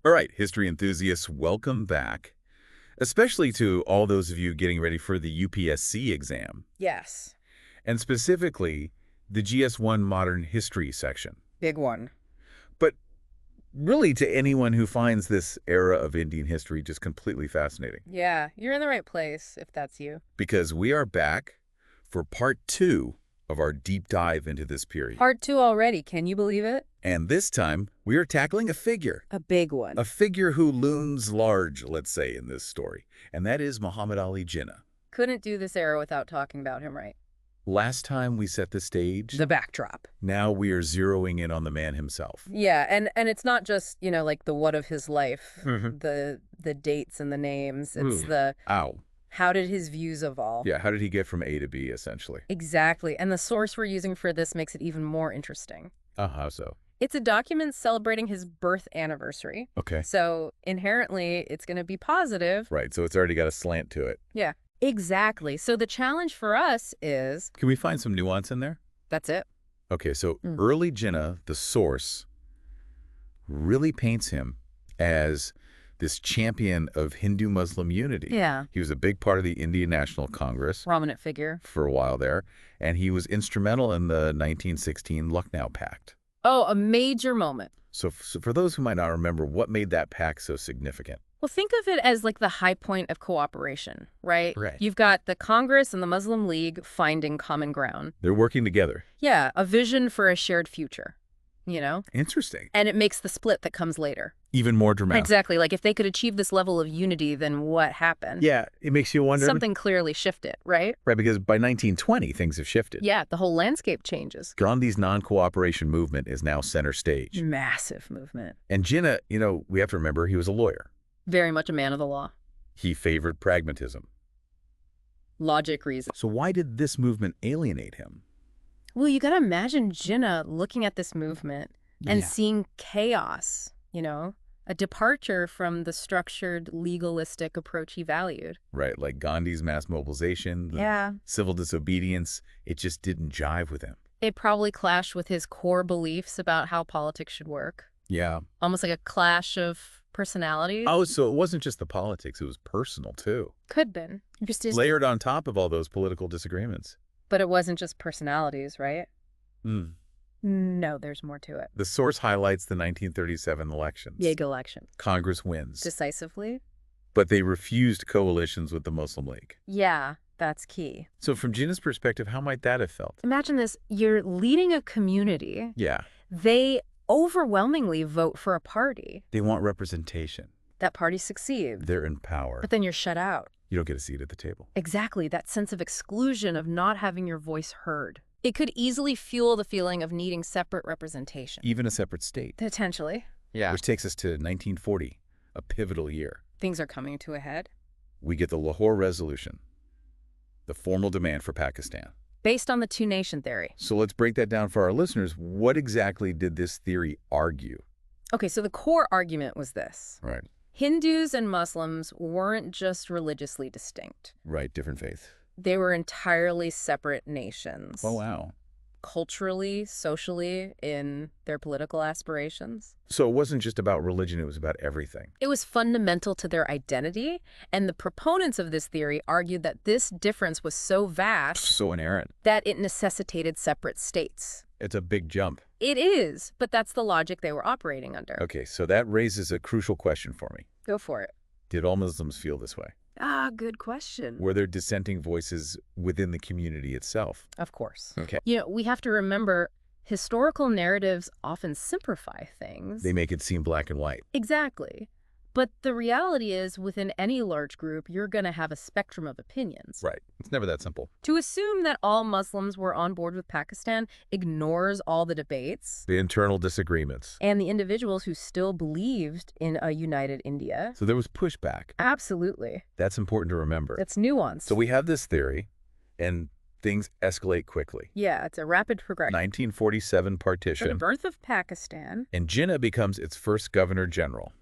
All right, history enthusiasts, welcome back, especially to all those of you getting ready for the UPSC exam, Yes. and specifically the GS1 Modern History section. Big one. But really to anyone who finds this era of Indian history just completely fascinating. Yeah, you're in the right place if that's you. Because we are back for part 2 of our deep dive into this period. Part 2 already, can you believe it? And this time, we are tackling a figure. A big one. A figure who looms large, let's say, in this story. And that is Muhammad Ali Jinnah. Couldn't do this era without talking about him, right? Last time we set the stage. The backdrop. Now we are zeroing in on the man himself. Yeah, and it's not just, like the what of his life, Mm-hmm. the dates and the names. It's the how did his views evolve? Yeah, how did he get from A to B, essentially? Exactly. And the source we're using for this makes it even more interesting. How so? It's a document celebrating his birth anniversary. Okay. So inherently, it's going to be positive. Right, so it's already got a slant to it. Yeah, exactly. So the challenge for us is... Can we find some nuance in there? That's it. Okay, so early Jinnah, the source, really paints him as this champion of Hindu-Muslim unity. Yeah. He was a big part of the Indian National Congress. Prominent figure. For a while there, and he was instrumental in the 1916 Lucknow Pact. Oh, a major moment. So for those who might not remember, what made that pact so significant? Well, think of it as like the high point of cooperation, right? Right. You've got the Congress and the Muslim League finding common ground. They're working together. Yeah, a vision for a shared future, Interesting. And it makes the split that comes later. Even more dramatic. Exactly. Like if they could achieve this level of unity, then what happened? Yeah, it makes you wonder. Something clearly shifted, right? Right, because by 1920, things have shifted. Yeah, the whole landscape changes. Gandhi's non-cooperation movement is now center stage. Massive movement. And Jinnah, we have to remember, he was a lawyer. Very much a man of the law. He favored pragmatism. Logic, reason. So why did this movement alienate him? Well, you got to imagine Jinnah looking at this movement and seeing chaos, a departure from the structured, legalistic approach he valued. Right, like Gandhi's mass mobilization, civil disobedience, it just didn't jive with him. It probably clashed with his core beliefs about how politics should work. Yeah. Almost like a clash of personalities. Oh, so it wasn't just the politics, it was personal, too. Could been. Layered on top of all those political disagreements. But it wasn't just personalities, right? No, there's more to it. The source highlights the 1937 elections. Big election. Congress wins. Decisively. But they refused coalitions with the Muslim League. Yeah, that's key. So from Jinnah's perspective, how might that have felt? Imagine this. You're leading a community. Yeah. They overwhelmingly vote for a party. They want representation. That party succeeds. They're in power. But then you're shut out. You don't get a seat at the table. Exactly, that sense of exclusion, of not having your voice heard. It could easily fuel the feeling of needing separate representation. Even a separate state. Potentially. Yeah. Which takes us to 1940, a pivotal year. Things are coming to a head. We get the Lahore Resolution, the formal demand for Pakistan. Based on the two-nation theory. So let's break that down for our listeners. What exactly did this theory argue? Okay, so the core argument was this. Right. Hindus and Muslims weren't just religiously distinct. Right, different faith. They were entirely separate nations. Oh, wow. Culturally, socially, in their political aspirations. So it wasn't just about religion, it was about everything. It was fundamental to their identity, and the proponents of this theory argued that this difference was so vast, so inerrant, that it necessitated separate states. It's a big jump. It is, but that's the logic they were operating under. Okay, so that raises a crucial question for me. Go for it. Did all Muslims feel this way? Good question. Were there dissenting voices within the community itself? Of course. Okay. We have to remember, historical narratives often simplify things. They make it seem black and white. Exactly. But the reality is, within any large group, you're going to have a spectrum of opinions. Right. It's never that simple. To assume that all Muslims were on board with Pakistan ignores all the debates. The internal disagreements. And the individuals who still believed in a united India. So there was pushback. Absolutely. That's important to remember. It's nuanced. So we have this theory, and things escalate quickly. Yeah, it's a rapid progression. 1947 partition. The birth of Pakistan. And Jinnah becomes its first governor general.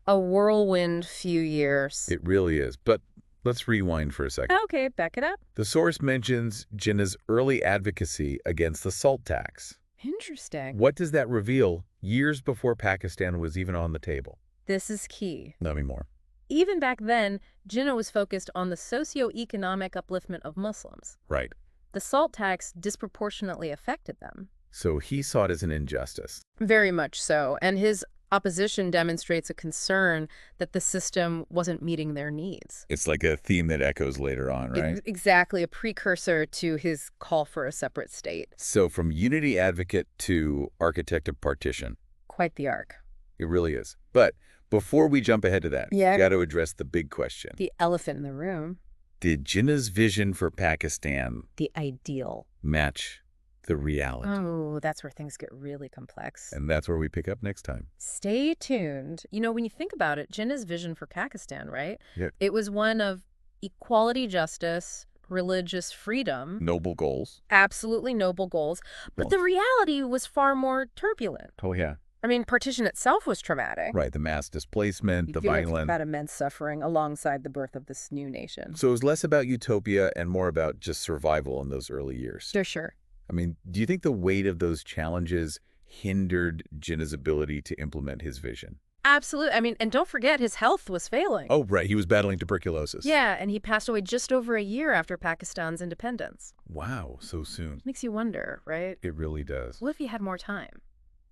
A whirlwind few years. It really is. But let's rewind for a second. Okay, back it up. The source mentions Jinnah's early advocacy against the salt tax. Interesting. What does that reveal years before Pakistan was even on the table? This is key. Tell me more. Even back then, Jinnah was focused on the socio-economic upliftment of Muslims. Right. The salt tax disproportionately affected them. So he saw it as an injustice. Very much so. And his opposition demonstrates a concern that the system wasn't meeting their needs. It's like a theme that echoes later on, right? Exactly, a precursor to his call for a separate state. So from unity advocate to architect of partition. Quite the arc. It really is. But before we jump ahead to that, Yeah. you got to address the big question. The elephant in the room. Did Jinnah's vision for Pakistan The ideal. match the reality? Oh, that's where things get really complex. And that's where we pick up next time. Stay tuned. You know, when you think about it, Jinnah's vision for Pakistan, right? Yeah. It was one of equality, justice, religious freedom. Noble goals. Absolutely noble goals. But the reality was far more turbulent. Oh, yeah. I mean, partition itself was traumatic. Right. The mass displacement, the You feel violence. about immense suffering alongside the birth of this new nation. So it was less about utopia and more about just survival in those early years. Sure. I mean, do you think the weight of those challenges hindered Jinnah's ability to implement his vision? Absolutely. I mean, and don't forget, his health was failing. Oh, right. He was battling tuberculosis. Yeah, and he passed away just over a year after Pakistan's independence. Wow, so soon. Makes you wonder, right? It really does. What if he had more time?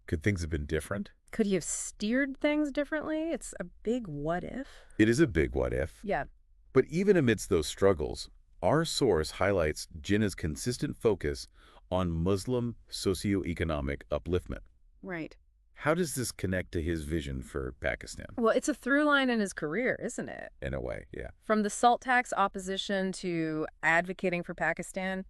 Could things have been different? Could he have steered things differently? It's a big what if. It is a big what if. Yeah. But even amidst those struggles, our source highlights Jinnah's consistent focus on Muslim socioeconomic upliftment. Right. How does this connect to his vision for Pakistan? Well, it's a through line in his career, isn't it? In a way, yeah. From the salt tax opposition to advocating for Pakistan,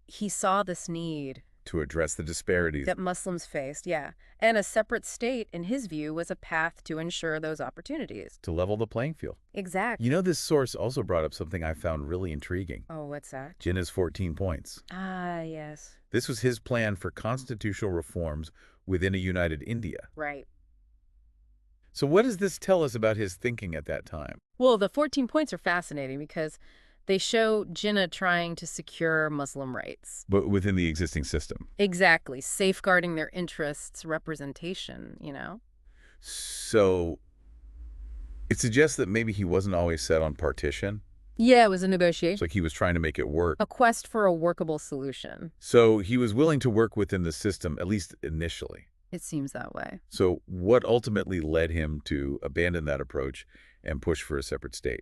he saw this need To address the disparities. that Muslims faced, yeah. And a separate state, in his view, was a path to ensure those opportunities. To level the playing field. Exactly. You know, this source also brought up something I found really intriguing. Oh, what's that? Jinnah's 14 points. Ah, yes. This was his plan for constitutional reforms within a united India. Right. So what does this tell us about his thinking at that time? Well, the 14 points are fascinating because they show Jinnah trying to secure Muslim rights. But within the existing system. Exactly. Safeguarding their interests, representation, you know? So it suggests that maybe he wasn't always set on partition. Yeah, it was a It's negotiation. like he was trying to make it work. A quest for a workable solution. So he was willing to work within the system, at least initially. It seems that way. So what ultimately led him to abandon that approach and push for a separate state?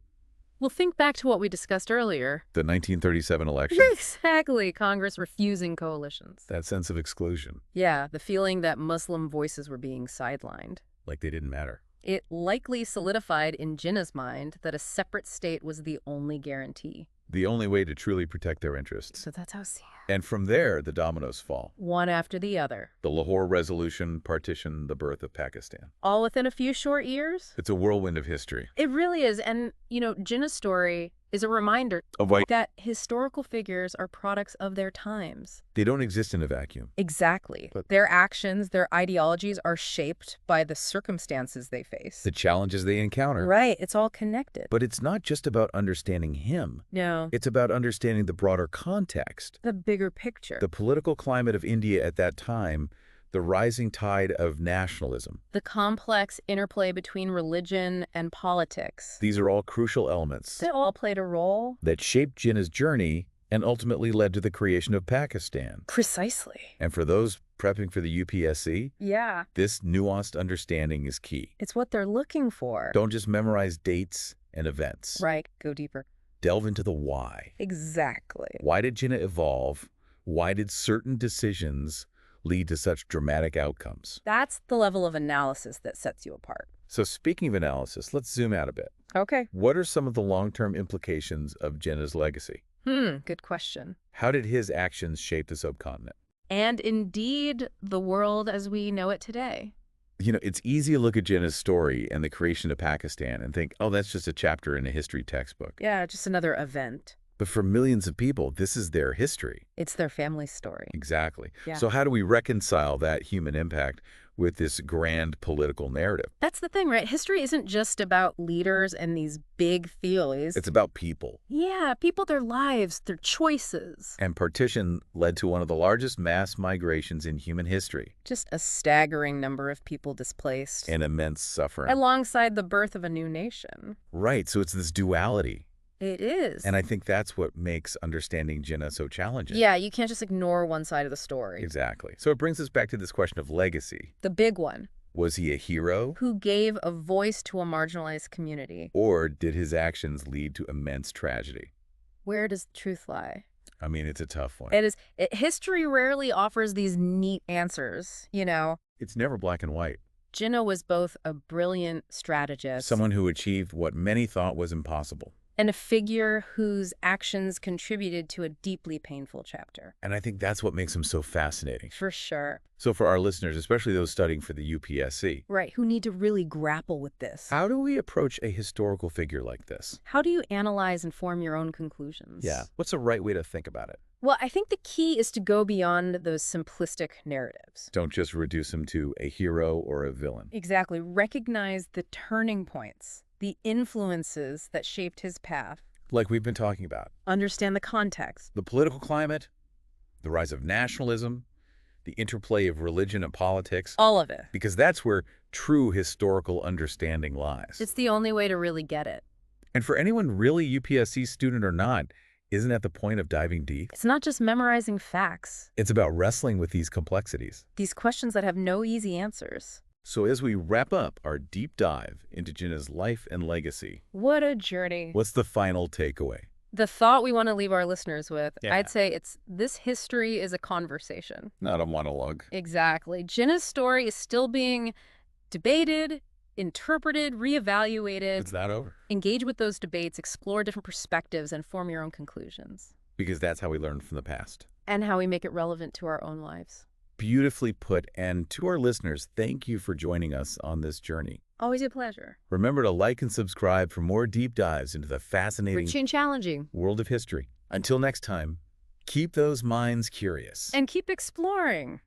Well, think back to what we discussed earlier. The 1937 election. Exactly. Congress refusing coalitions. That sense of exclusion, Yeah, the feeling that Muslim voices were being sidelined. like they didn't matter. It likely solidified in Jinnah's mind that a separate state was the only guarantee. The only way to truly protect their interests. So that's how it's And from there, the dominoes fall. one after the other. The Lahore Resolution, partition, the birth of Pakistan. All within a few short years? It's a whirlwind of history. It really is. And, you know, Jinnah's story is a reminder Of why that historical figures are products of their times. they don't exist in a vacuum. Exactly. But- Their actions, their ideologies are shaped by the circumstances they face. The challenges they encounter. Right. It's all connected. But it's not just about understanding him. No. It's about understanding the broader context. The bigger picture. The political climate of India at that time, the rising tide of nationalism. The complex interplay between religion and politics. These are all crucial elements They all played a role. that shaped Jinnah's journey and ultimately led to the creation of Pakistan. Precisely. And for those prepping for the UPSC, Yeah. this nuanced understanding is key. It's what they're looking for. Don't just memorize dates and events. Right. Go deeper. Delve into the why. Exactly. Why did Jinnah evolve? Why did certain decisions lead to such dramatic outcomes? That's the level of analysis that sets you apart. So speaking of analysis, let's zoom out a bit. Okay. What are some of the long-term implications of Jinnah's legacy? Good question. How did his actions shape the subcontinent? And indeed, the world as we know it today. You know, it's easy to look at Jinnah's story and the creation of Pakistan and think, oh, that's just a chapter in a history textbook. Yeah, just another event. But for millions of people, this is their history. It's their family story. Exactly. Yeah. So how do we reconcile that human impact with this grand political narrative. That's the thing, right? History isn't just about leaders and these big theories. It's about people. Yeah, people, their lives, their choices. And partition led to one of the largest mass migrations in human history. Just a staggering number of people displaced. And immense suffering. Alongside the birth of a new nation. Right, so it's this duality. It is. And I think that's what makes understanding Jinnah so challenging. Yeah, you can't just ignore one side of the story. Exactly. So it brings us back to this question of legacy. The big one. Was he a hero? Who gave a voice to a marginalized community? Or did his actions lead to immense tragedy? Where does the truth lie? I mean, it's a tough one. It is. History rarely offers these neat answers, you know? It's never black and white. Jinnah was both a brilliant strategist. Someone who achieved what many thought was impossible. And a figure whose actions contributed to a deeply painful chapter. And I think that's what makes him so fascinating. For sure. So for our listeners, especially those studying for the UPSC. Right, who need to really grapple with this. How do we approach a historical figure like this? How do you analyze and form your own conclusions? Yeah. What's the right way to think about it? Well, I think the key is to go beyond those simplistic narratives. Don't just reduce him to a hero or a villain. Exactly. Recognize the turning points, the influences that shaped his path. Like we've been talking about. Understand the context. The political climate, the rise of nationalism, the interplay of religion and politics. All of it. Because that's where true historical understanding lies. It's the only way to really get it. And for anyone really UPSC student or not, isn't that the point of diving deep? It's not just memorizing facts. It's about wrestling with these complexities. These questions that have no easy answers. So as we wrap up our deep dive into Jinnah's life and legacy, what a journey. What's the final takeaway? The thought we want to leave our listeners with, Yeah. I'd say this history is a conversation. Not a monologue. Exactly. Jinnah's story is still being debated, interpreted, reevaluated. It's not over. Engage with those debates, explore different perspectives, and form your own conclusions. Because that's how we learn from the past. And how we make it relevant to our own lives. Beautifully put. And to our listeners, thank you for joining us on this journey. Always a pleasure. Remember to like and subscribe for more deep dives into the fascinating Rich and challenging world of history. Until next time, keep those minds curious. and keep exploring.